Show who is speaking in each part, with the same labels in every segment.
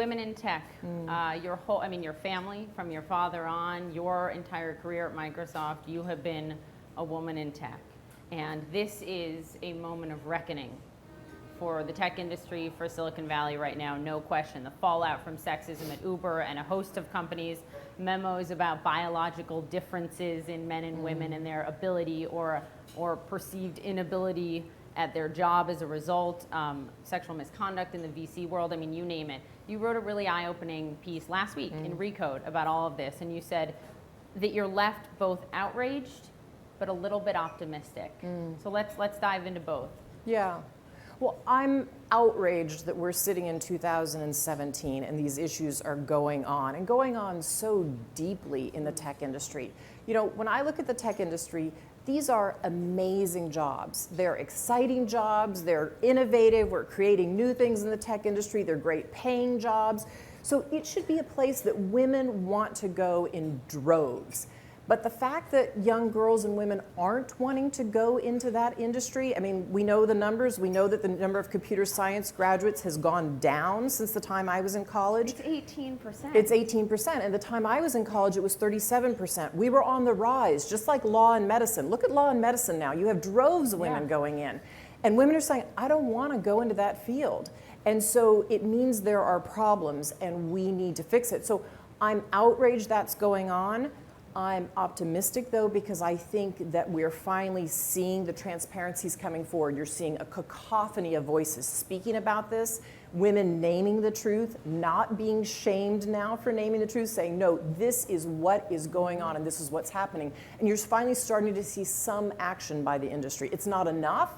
Speaker 1: women in tech. Your whole, I mean, your family, from your father on, your entire career at Microsoft, you have been a woman in tech. And this is a moment of reckoning for the tech industry, for Silicon Valley right now, no question. The fallout from sexism at Uber and a host of companies, memos about biological differences in men and women and their ability or perceived inability at their job as a result, sexual misconduct in the VC world, I mean, you name it. You wrote a really eye-opening piece last week in Recode about all of this, and you said that you're left both outraged but a little bit optimistic. So let's dive into both.
Speaker 2: Yeah. Well, I'm outraged that we're sitting in 2017 and these issues are going on, and going on so deeply in the tech industry. You know, when I look at the tech industry, these are amazing jobs. They're exciting jobs, they're innovative, we're creating new things in the tech industry, they're great paying jobs. So it should be a place that women want to go in droves. But the fact that young girls and women aren't wanting to go into that industry, I mean, we know the numbers. We know that the number of computer science graduates has gone down since the time I was in college.
Speaker 1: It's 18%.
Speaker 2: It's 18%. And the time I was in college, it was 37%. We were on the rise, just like law and medicine. Look at law and medicine now. You have droves of women going in. And women are saying, I don't want to go into that field. And so it means there are problems and we need to fix it. So I'm outraged that's going on. I'm optimistic, though, because I think that we're finally seeing the transparencies coming forward. You're seeing a cacophony of voices speaking about this, women naming the truth, not being shamed now for naming the truth, saying, no, this is what is going on and this is what's happening. And you're finally starting to see some action by the industry. It's not enough,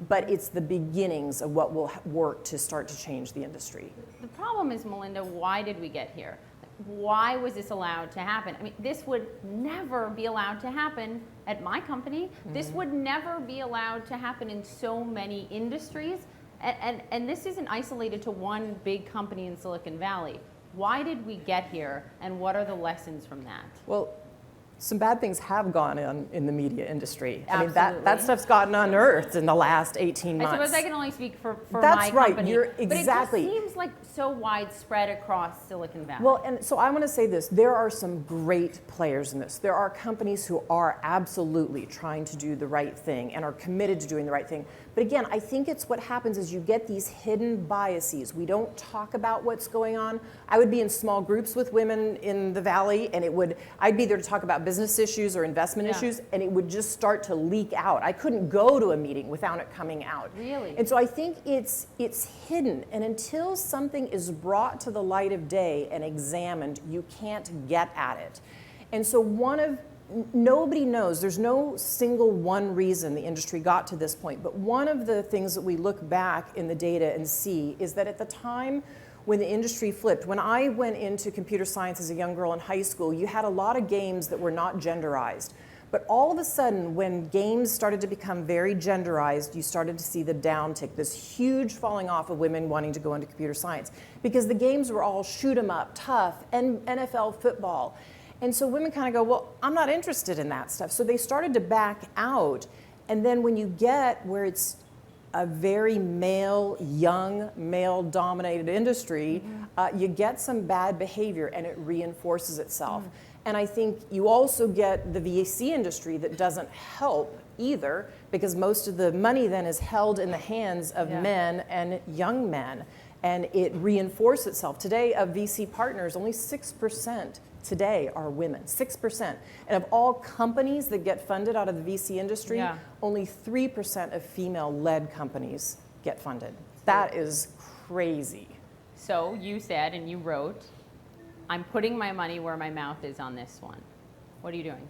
Speaker 2: but it's the beginnings of what will work to start to change the industry.
Speaker 1: The problem is, Melinda, why did we get here? Why was this allowed to happen? I mean, this would never be allowed to happen at my company. This would never be allowed to happen in so many industries. And this isn't isolated to one big company in Silicon Valley. Why did we get here, and what are the lessons from that?
Speaker 2: Well, some bad things have gone on in the media industry.
Speaker 1: Absolutely.
Speaker 2: I mean, that stuff's gotten unearthed in the last 18 months.
Speaker 1: I suppose I can only speak for
Speaker 2: That's
Speaker 1: my
Speaker 2: right.
Speaker 1: company.
Speaker 2: You're exactly.
Speaker 1: But it just seems like so widespread across Silicon Valley.
Speaker 2: Well, and so I want to say this. There are some great players in this. There are companies who are absolutely trying to do the right thing and are committed to doing the right thing. But again, I think it's what happens is you get these hidden biases. We don't talk about what's going on. I would be in small groups with women in the Valley, and I'd be there to talk about business issues or investment issues, and it would just start to leak out. I couldn't go to a meeting without it coming out.
Speaker 1: Really?
Speaker 2: And so I think it's hidden, and until something is brought to the light of day and examined, you can't get at it. And so nobody knows, there's no single one reason the industry got to this point, but one of the things that we look back in the data and see is that at the time when the industry flipped, when I went into computer science as a young girl in high school, you had a lot of games that were not genderized. But all of a sudden, when games started to become very genderized, you started to see the downtick, this huge falling off of women wanting to go into computer science, because the games were all shoot 'em up, tough, and NFL football. And so women kind of go, well, I'm not interested in that stuff. So they started to back out. And then when you get where it's a very young, male-dominated industry, you get some bad behavior and it reinforces itself. And I think you also get the VC industry that doesn't help either, because most of the money then is held in the hands of men and young men. And it reinforces itself. Today, of VC partners, only 6% today are women, 6%. And of all companies that get funded out of the VC industry, only 3% of female-led companies get funded. That is crazy.
Speaker 1: So you said, and you wrote, I'm putting my money where my mouth is on this one. What are you doing?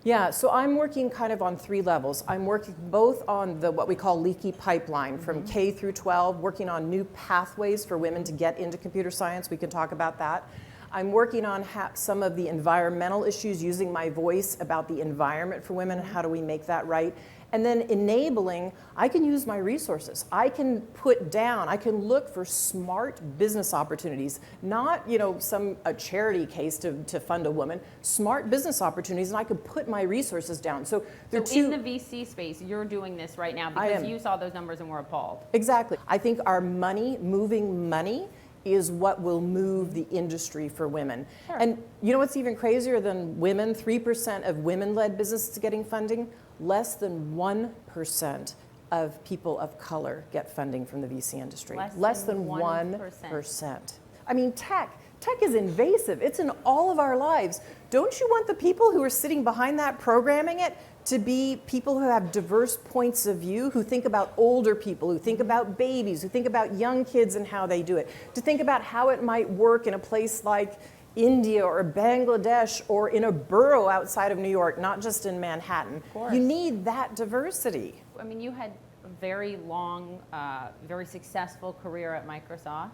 Speaker 2: Yeah, so I'm working kind of on 3 levels. I'm working both on what we call leaky pipeline from K through 12, working on new pathways for women to get into computer science. We can talk about that. I'm working on some of the environmental issues, using my voice about the environment for women, how do we make that right? And then enabling, I can use my resources. I can I can look for smart business opportunities, not a charity case to fund a woman, smart business opportunities, and I could put my resources down. So
Speaker 1: in the VC space, you're doing this right now because you saw those numbers and were appalled.
Speaker 2: Exactly. I think our moving money, is what will move the industry for women.
Speaker 1: Sure.
Speaker 2: And you know what's even crazier than women? 3% of women-led businesses getting funding. Less than 1% of people of color get funding from the VC industry. Less than 1%. I mean, tech is invasive. It's in all of our lives. Don't you want the people who are sitting behind that programming it to be people who have diverse points of view, who think about older people, who think about babies, who think about young kids and how they do it, to think about how it might work in a place like India or Bangladesh or in a borough outside of New York, not just in Manhattan.
Speaker 1: Of course.
Speaker 2: You need that diversity.
Speaker 1: I mean, you had a very long, very successful career at Microsoft.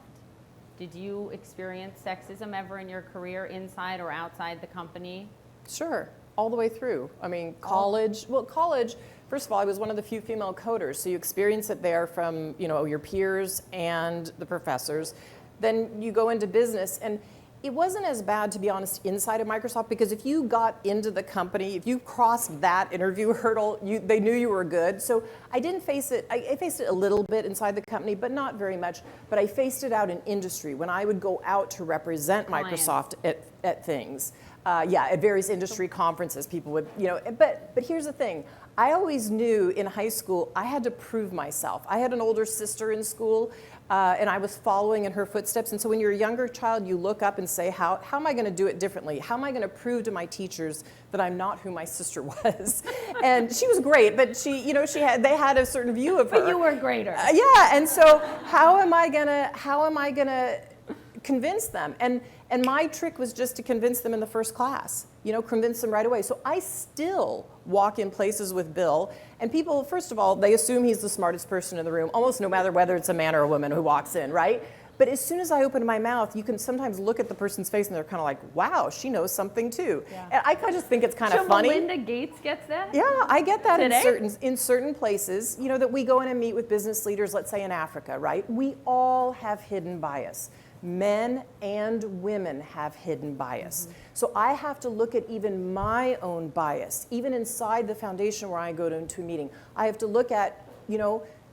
Speaker 1: Did you experience sexism ever in your career, inside or outside the company?
Speaker 2: Sure, all the way through. I mean, college, first of all, I was one of the few female coders, so you experience it there from, you know, your peers and the professors. Then you go into business, and it wasn't as bad, to be honest, inside of Microsoft, because if you got into the company, if you crossed that interview hurdle, they knew you were good. So I didn't face it. I faced it a little bit inside the company, but not very much. But I faced it out in industry when I would go out to represent Microsoft at things. At various industry conferences, people would, you know, but here's the thing. I always knew in high school I had to prove myself. I had an older sister in school, and I was following in her footsteps. And so when you're a younger child, you look up and say, how am I going to do it differently? How am I going to prove to my teachers that I'm not who my sister was? And she was great, but they had a certain view of her.
Speaker 1: But you were greater.
Speaker 2: And so how am I gonna convince them? And my trick was just to convince them in the first class, convince them right away. So I still walk in places with Bill, and people, first of all, they assume he's the smartest person in the room, almost no matter whether it's a man or a woman who walks in, right? But as soon as I open my mouth, you can sometimes look at the person's face and they're kind of like, wow, she knows something too. Yeah. And I just think it's kind of funny.
Speaker 1: Melinda Gates gets that?
Speaker 2: Yeah, I get that
Speaker 1: Today?
Speaker 2: in certain places, that we go in and meet with business leaders, let's say in Africa, right? We all have hidden bias. Men and women have hidden bias. Mm-hmm. So I have to look at even my own bias, even inside the foundation where I go into a meeting. I have to look at,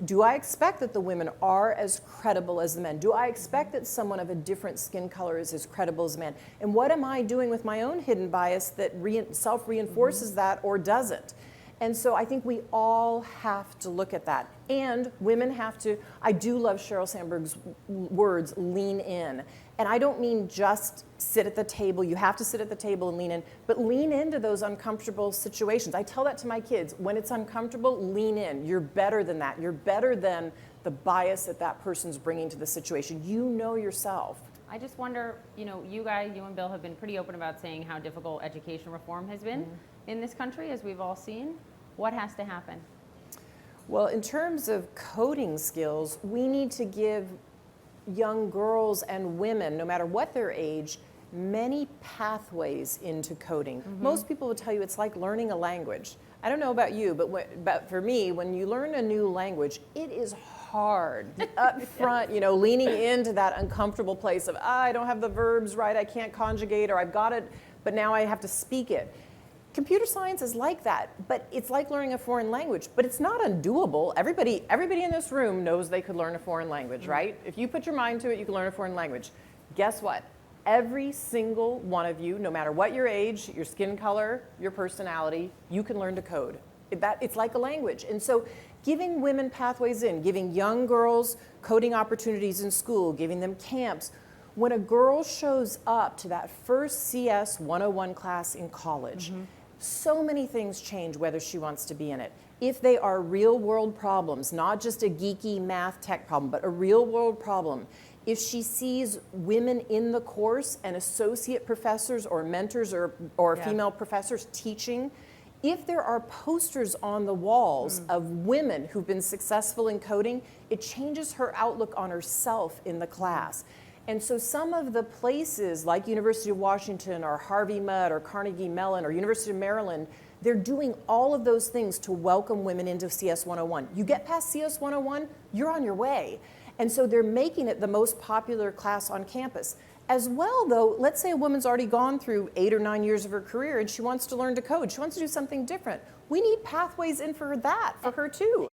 Speaker 2: do I expect that the women are as credible as the men? Do I expect that someone of a different skin color is as credible as a man? And what am I doing with my own hidden bias that self-reinforces that or doesn't? And so I think we all have to look at that. And women have to, I do love Sheryl Sandberg's words, lean in. And I don't mean just sit at the table. You have to sit at the table and lean in, but lean into those uncomfortable situations. I tell that to my kids. When it's uncomfortable, lean in. You're better than that. You're better than the bias that that person's bringing to the situation. You know yourself.
Speaker 1: I just wonder, you and Bill have been pretty open about saying how difficult education reform has been in this country, as we've all seen. What has to happen?
Speaker 2: Well, in terms of coding skills, we need to give young girls and women, no matter what their age, many pathways into coding. Mm-hmm. Most people will tell you it's like learning a language. I don't know about you, but for me, when you learn a new language, it is hard up front, leaning into that uncomfortable place of, I don't have the verbs right, I can't conjugate, or I've got it, but now I have to speak it. Computer science is like that, but it's like learning a foreign language, but it's not undoable. Everybody in this room knows they could learn a foreign language, right? If you put your mind to it, you can learn a foreign language. Guess what? Every single one of you, no matter what your age, your skin color, your personality, you can learn to code. It's like a language. And so giving women pathways in, giving young girls coding opportunities in school, giving them camps. When a girl shows up to that first CS 101 class in college, so many things change whether she wants to be in it. If they are real world problems, not just a geeky math tech problem, but a real world problem, if she sees women in the course and associate professors or mentors or female professors teaching, if there are posters on the walls of women who've been successful in coding, it changes her outlook on herself in the class. And so some of the places like University of Washington or Harvey Mudd or Carnegie Mellon or University of Maryland, they're doing all of those things to welcome women into CS 101. You get past CS 101, you're on your way. And so they're making it the most popular class on campus. As well, though, let's say a woman's already gone through 8 or 9 years of her career and she wants to learn to code. She wants to do something different. We need pathways in for that, for her too.